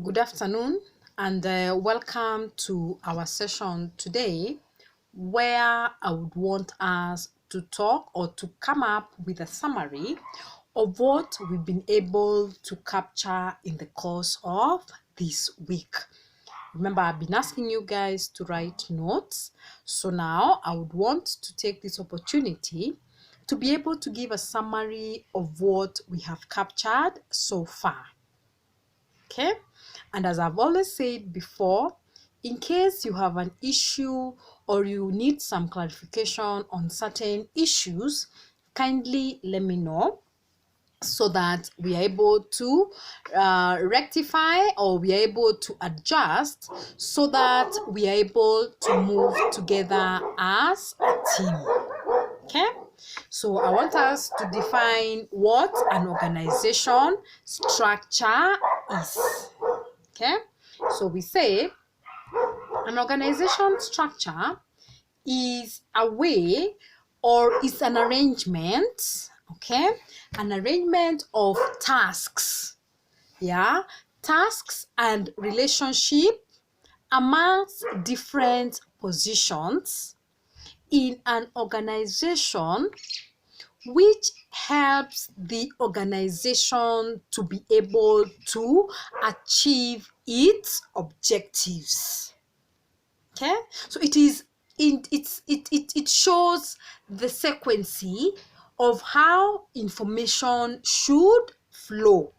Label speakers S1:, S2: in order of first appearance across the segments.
S1: Good afternoon and welcome to our session today where I would want us to talk or to come up with a summary of what we've been able to capture in the course of this week. Remember, I've been asking you guys to write notes. So now I would want to take this opportunity to be able to give a summary of what we have captured so far. Okay, and as I've always said before, in case you have an issue or you need some clarification on certain issues, kindly let me know so that we are able to rectify or we are able to adjust so that we are able to move together as a team. Okay, so I want us to define what an organization structure is. Okay, so we say an organization structure is a way or is an arrangement, okay, an arrangement of tasks, tasks and relationship amongst different positions in an organization which helps the organization to be able to achieve its objectives. Okay, so it shows the sequence of how information should flow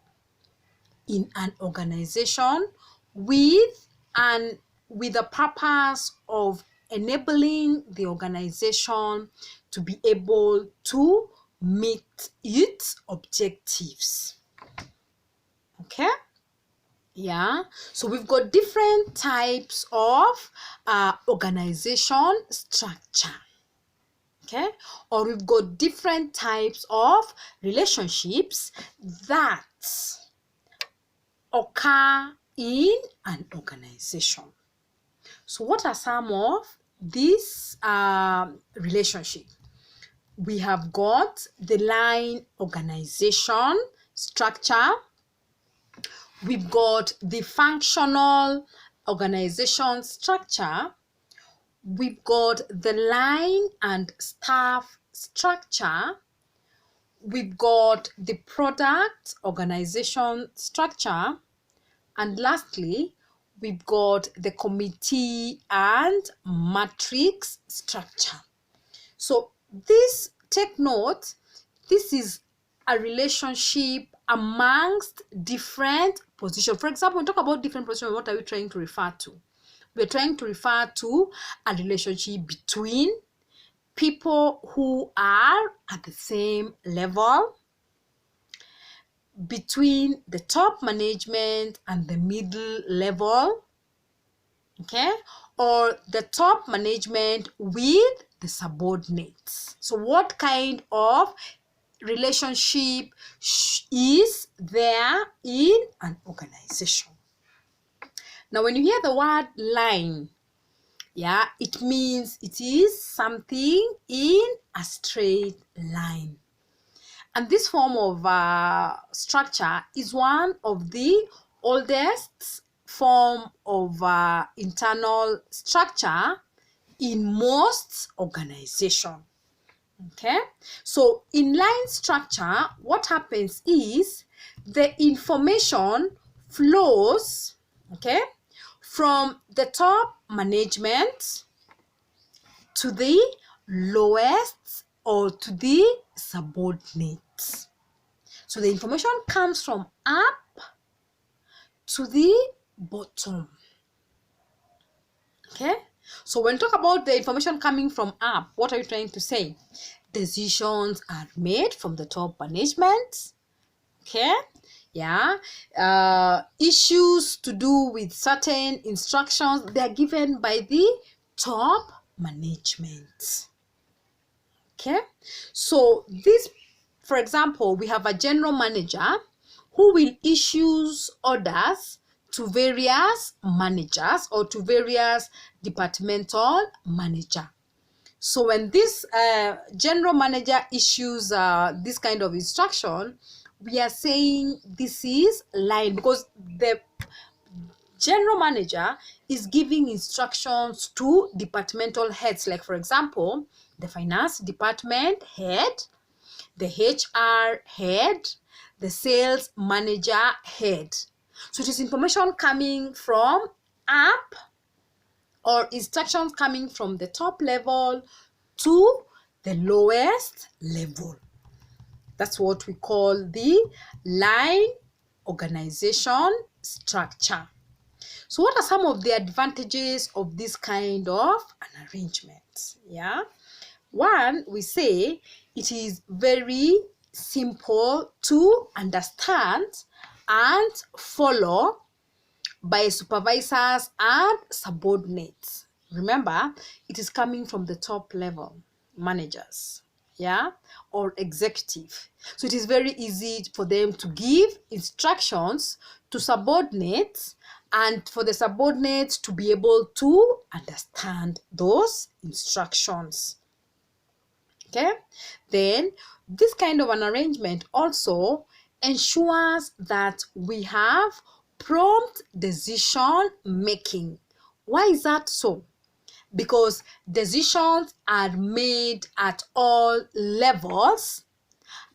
S1: in an organization with the purpose of enabling the organization to be able to meet its objectives. Okay, so we've got different types of organization structure. Okay, or we've got different types of relationships that occur in an organization. So what are some of these relationships? We have got the line organization structure. We've got the functional organization structure. We've got the line and staff structure. We've got the product organization structure. And lastly, we've got the committee and matrix structure. So take note, this is a relationship amongst different positions. For example, when we talk about different positions, what are we trying to refer to? We're trying to refer to a relationship between people who are at the same level, between the top management and the middle level, okay, or the top management with the subordinates. So what kind of relationship is there in an organization? Now, when you hear the word line, it means it is something in a straight line. And this form of structure is one of the oldest form of internal structure in most organizations. Okay, so in line structure, what happens is the information flows, okay, from the top management to the lowest or to the subordinates. So the information comes from up to the bottom. Okay, so when we talk about the information coming from up, what are you trying to say? Decisions are made from the top management. Okay, issues to do with certain instructions, they are given by the top management. Okay, so this, for example, we have a general manager who will issue orders to various managers or to various departmental manager. So when this general manager issues this kind of instruction, we are saying this is line, because General manager is giving instructions to departmental heads, like for example, the finance department head, the HR head, the sales manager head. So it is information coming from up, or instructions coming from the top level to the lowest level. That's what we call the line organization structure. So what are some of the advantages of this kind of an arrangement? Yeah. One, we say it is very simple to understand and follow by supervisors and subordinates. Remember, it is coming from the top level, managers, yeah, or executive. So it is very easy for them to give instructions to subordinates and for the subordinates to be able to understand those instructions. Okay, then this kind of an arrangement also ensures that we have prompt decision making. Why is that so? Because decisions are made at all levels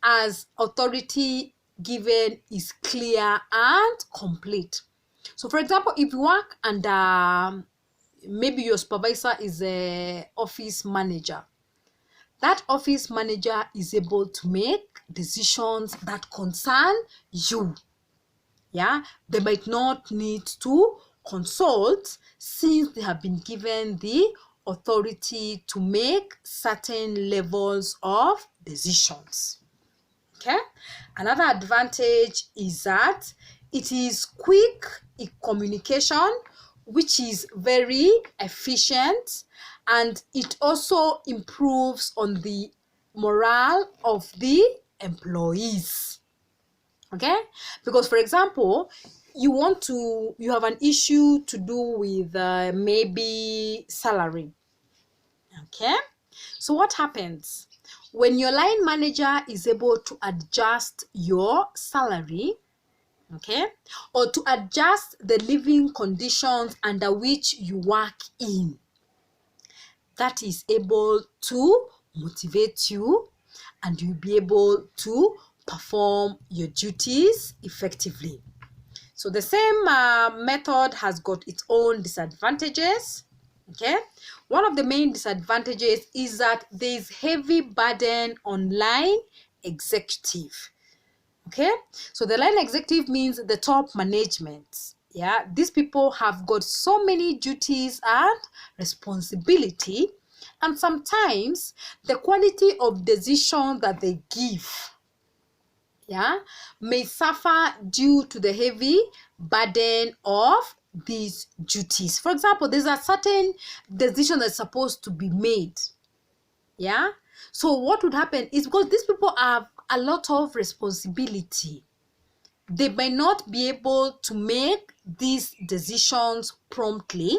S1: as authority given is clear and complete. So for example, if you work under, maybe your supervisor is a office manager, that office manager is able to make decisions that concern you. Yeah, they might not need to consult since they have been given the authority to make certain levels of decisions. Okay, another advantage is that it is quick communication, which is very efficient, and it also improves on the morale of the employees. Okay, because for example, you have an issue to do with maybe salary. Okay, so what happens when your line manager is able to adjust your salary, okay, or to adjust the living conditions under which you work in? That is able to motivate you, and you'll be able to perform your duties effectively. So the same method has got its own disadvantages. Okay, one of the main disadvantages is that there is heavy burden on line executive. Okay, so the line executive means the top management. Yeah, these people have got so many duties and responsibility, and sometimes the quality of decision that they give, yeah, may suffer due to the heavy burden of these duties. For example, there's a certain decision that's supposed to be made. Yeah, so what would happen is, because these people have a lot of responsibility, they may not be able to make these decisions promptly.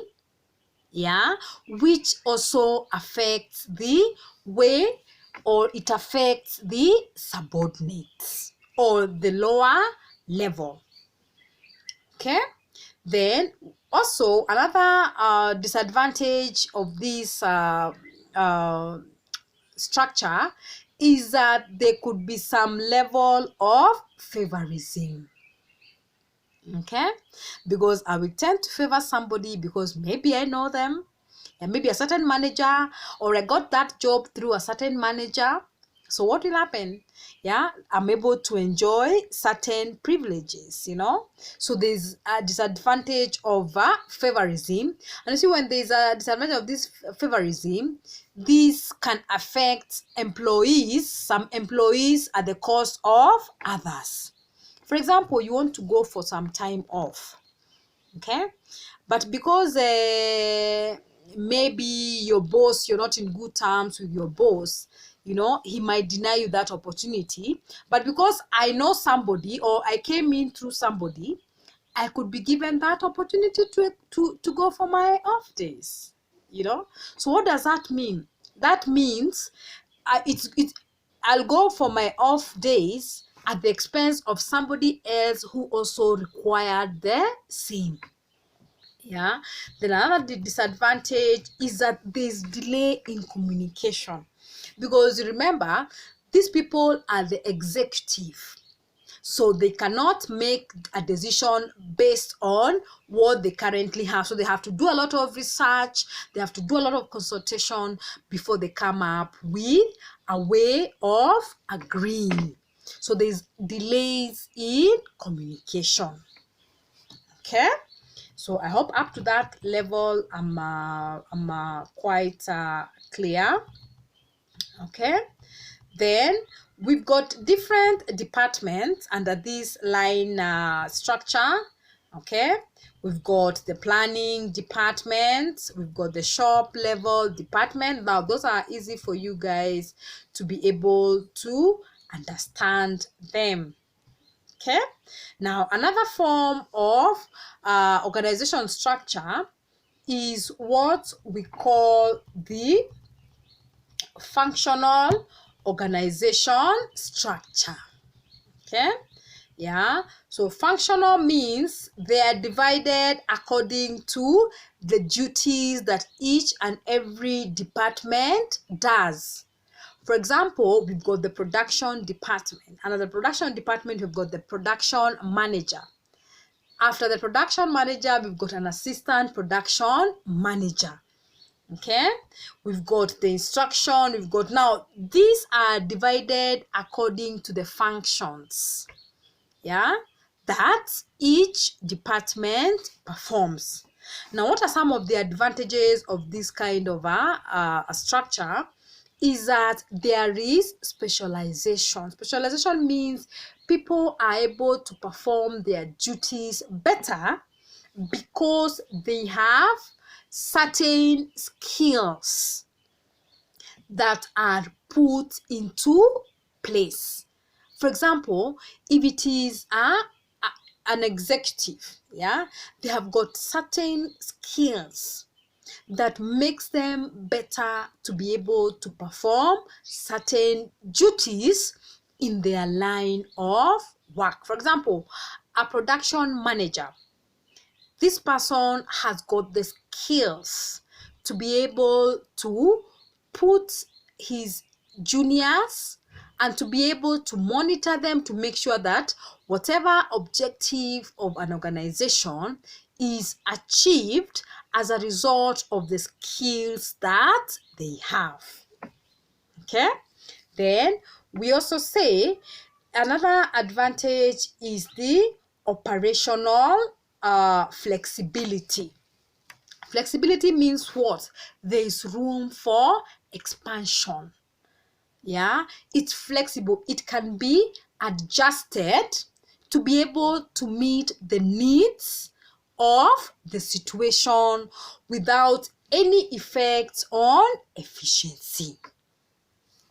S1: Yeah, which also affects the way, or it affects the subordinates or the lower level. Okay, then also another disadvantage of this structure is that there could be some level of favorism. Okay, because I will tend to favor somebody because maybe I know them, and maybe a certain manager, or I got that job through a certain manager. So what will happen? Yeah, I'm able to enjoy certain privileges, So there's a disadvantage of favorism. And you see, when there's a disadvantage of this favorism, this can affect employees, some employees at the cost of others. For example, you want to go for some time off, okay? But because maybe your boss, you're not in good terms with your boss, he might deny you that opportunity. But because I know somebody, or I came in through somebody, I could be given that opportunity to go for my off days, So what does that mean? That means I'll go for my off days at the expense of somebody else who also required the same. Yeah. Then another disadvantage is that there's delay in communication, because remember, these people are the executive, so they cannot make a decision based on what they currently have. So they have to do a lot of research, they have to do a lot of consultation before they come up with a way of agreeing. So there's delays in communication. Okay, so I hope up to that level I'm quite clear. Okay, then we've got different departments under this line structure. Okay, we've got the planning department, we've got the shop level department. Now those are easy for you guys to be able to understand them. Okay, now another form of organization structure is what we call the functional organization structure. Okay, yeah, so functional means they are divided according to the duties that each and every department does. For example, we've got the production department. Under the production department, we've got the production manager. After the production manager, we've got an assistant production manager. Okay, we've got the instruction, we've got, now these are divided according to the functions, yeah, that each department performs. Now, what are some of the advantages of this kind of a structure? Is that there is specialization. Specialization means people are able to perform their duties better because they have certain skills that are put into place. For example, if it is an executive, yeah, they have got certain skills that makes them better to be able to perform certain duties in their line of work. For example, a production manager, this person has got the skills to be able to put his juniors and to be able to monitor them to make sure that whatever objective of an organization is achieved as a result of the skills that they have. Okay, then we also say another advantage is the operational flexibility. Flexibility means what? There is room for expansion. Yeah, it's flexible, it can be adjusted to be able to meet the needs of the situation without any effect on efficiency.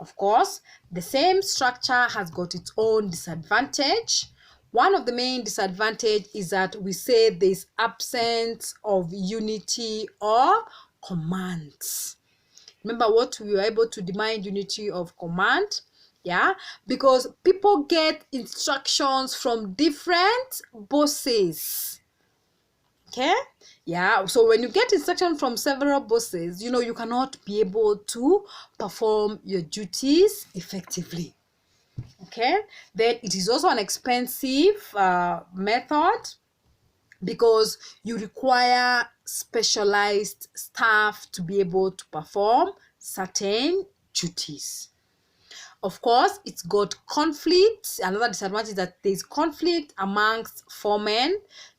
S1: Of course, the same structure has got its own disadvantage. One of the main disadvantage is that we say there's absence of unity or commands. Remember what we were able to demand unity of command? Yeah, because people get instructions from different bosses. Okay, yeah, so when you get instruction from several bosses, you cannot be able to perform your duties effectively. Okay, then it is also an expensive method because you require specialized staff to be able to perform certain duties. Of course, it's got conflict. Another disadvantage is that there's conflict amongst foremen.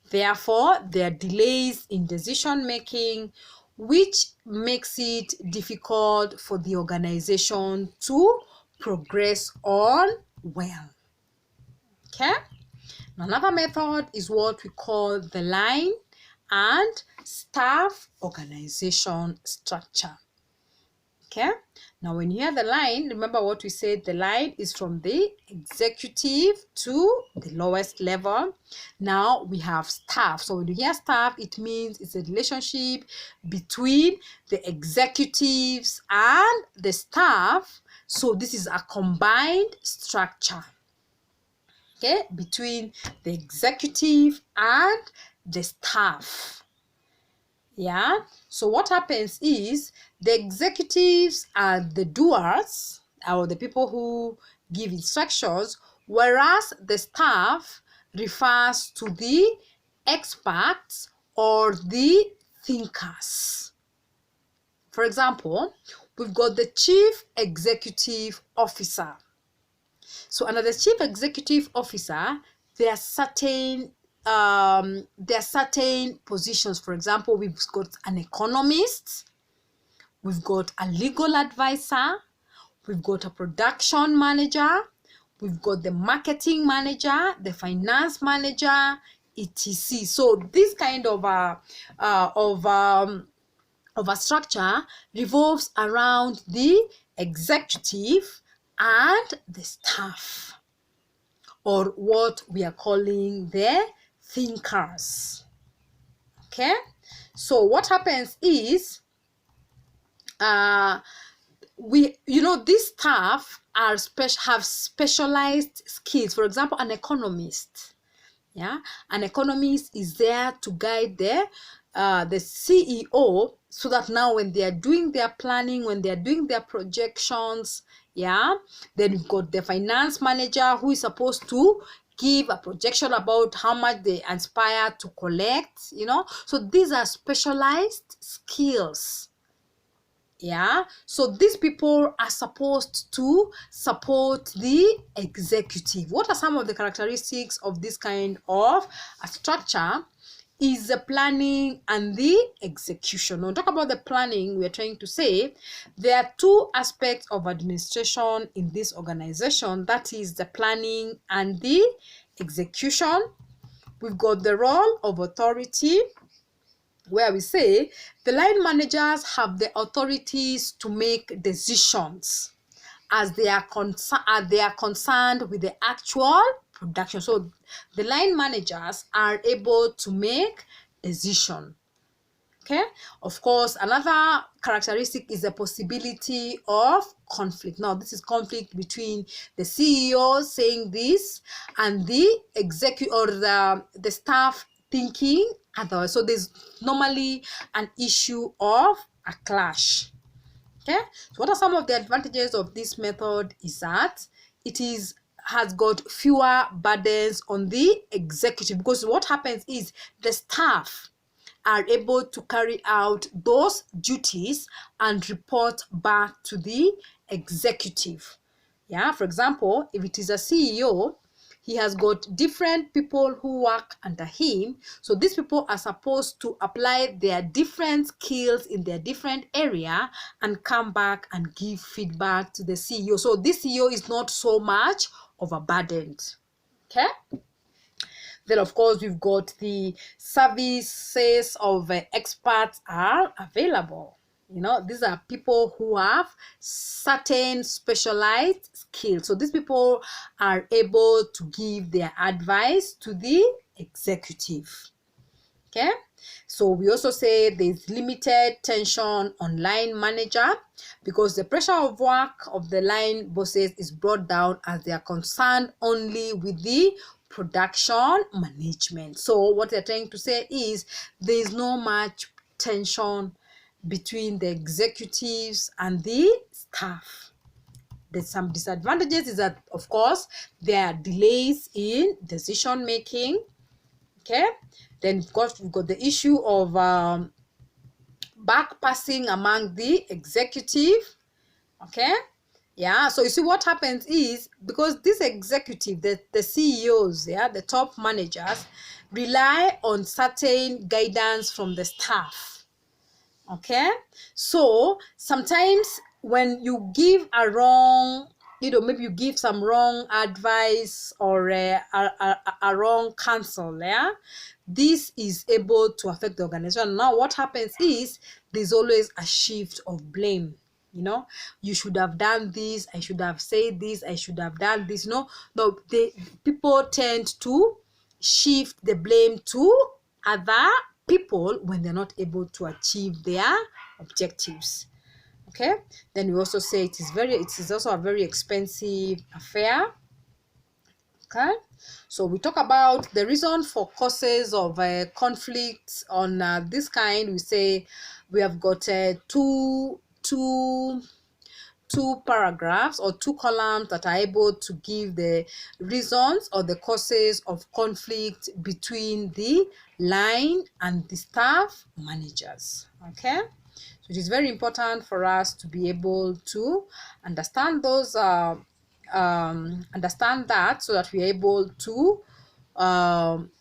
S1: Therefore, there are delays in decision making, which makes it difficult for the organization to progress on well. Okay? Another method is what we call the line and staff organization structure. Okay, now when you hear the line, remember what we said, the line is from the executive to the lowest level. Now we have staff. So when you hear staff, it means it's a relationship between the executives and the staff. So this is a combined structure, okay, between the executive and the staff. Yeah. So what happens is the executives are the doers, or the people who give instructions, whereas the staff refers to the experts or the thinkers. For example, we've got the chief executive officer. So under the chief executive officer, there are certain positions. For example, we've got an economist, we've got a legal advisor, we've got a production manager, we've got the marketing manager, the finance manager, etc. So this kind of a structure revolves around the executive and the staff, or what we are calling the thinkers. Okay, so what happens is these staff have specialized skills. For example, an economist. Yeah, an economist is there to guide the CEO, so that now when they are doing their planning, when they are doing their projections, yeah, then we've got the finance manager who is supposed to give a projection about how much they aspire to collect, so these are specialized skills. Yeah, so these people are supposed to support the executive. What are some of the characteristics of this kind of a structure? Is the planning and the execution. When we talk about the planning, we are trying to say there are two aspects of administration in this organization, that is the planning and the execution. We've got the role of authority, where we say the line managers have the authorities to make decisions as they are concerned with the actual production. So the line managers are able to make decision. Okay, of course, another characteristic is the possibility of conflict. Now, this is conflict between the CEO saying this and the executive or the staff thinking otherwise. So there's normally an issue of a clash. Okay, so what are some of the advantages of this method? Is that it has got fewer burdens on the executive, because what happens is the staff are able to carry out those duties and report back to the executive. Yeah, for example, if it is a CEO, he has got different people who work under him. So these people are supposed to apply their different skills in their different area and come back and give feedback to the CEO. So this CEO is not so much overburdened. Okay. Then, of course, we've got the services of experts are available. These are people who have certain specialized skills. So these people are able to give their advice to the executive. Okay, so we also say there's limited tension on line manager, because the pressure of work of the line bosses is brought down as they are concerned only with the production management. So what they're trying to say is there is no much tension between the executives and the staff. There's some disadvantages, is that, of course, there are delays in decision making. Okay, then we've got the issue of back passing among the executive. Okay, yeah, so you see what happens is, because this executive, the CEOs, yeah, the top managers, rely on certain guidance from the staff. Okay, so sometimes when you give a wrong, maybe you give some wrong advice or a wrong counsel, yeah, this is able to affect the organization. Now what happens is there's always a shift of blame. You should have done this, I should have said this, I should have done this. No, people tend to shift the blame to other people when they're not able to achieve their objectives. Okay, then we also say it is also a very expensive affair. Okay, so we talk about the reason for causes of conflicts on this kind. We say we have got two paragraphs or two columns that are able to give the reasons or the causes of conflict between the line and the staff managers. Okay, so it is very important for us to be able to understand those understand that, so that we are able to um,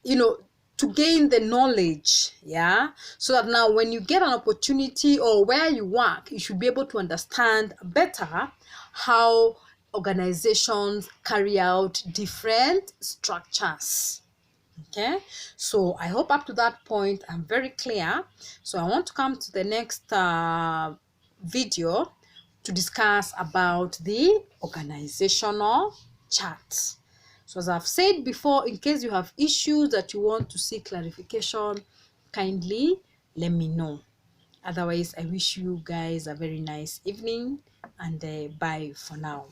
S1: you know, to gain the knowledge, yeah, so that now when you get an opportunity or where you work, you should be able to understand better how organizations carry out different structures. Okay, so I hope up to that point I'm very clear. So I want to come to the next video to discuss about the organizational chart. So as I've said before, in case you have issues that you want to seek clarification, kindly let me know. Otherwise, I wish you guys a very nice evening, and bye for now.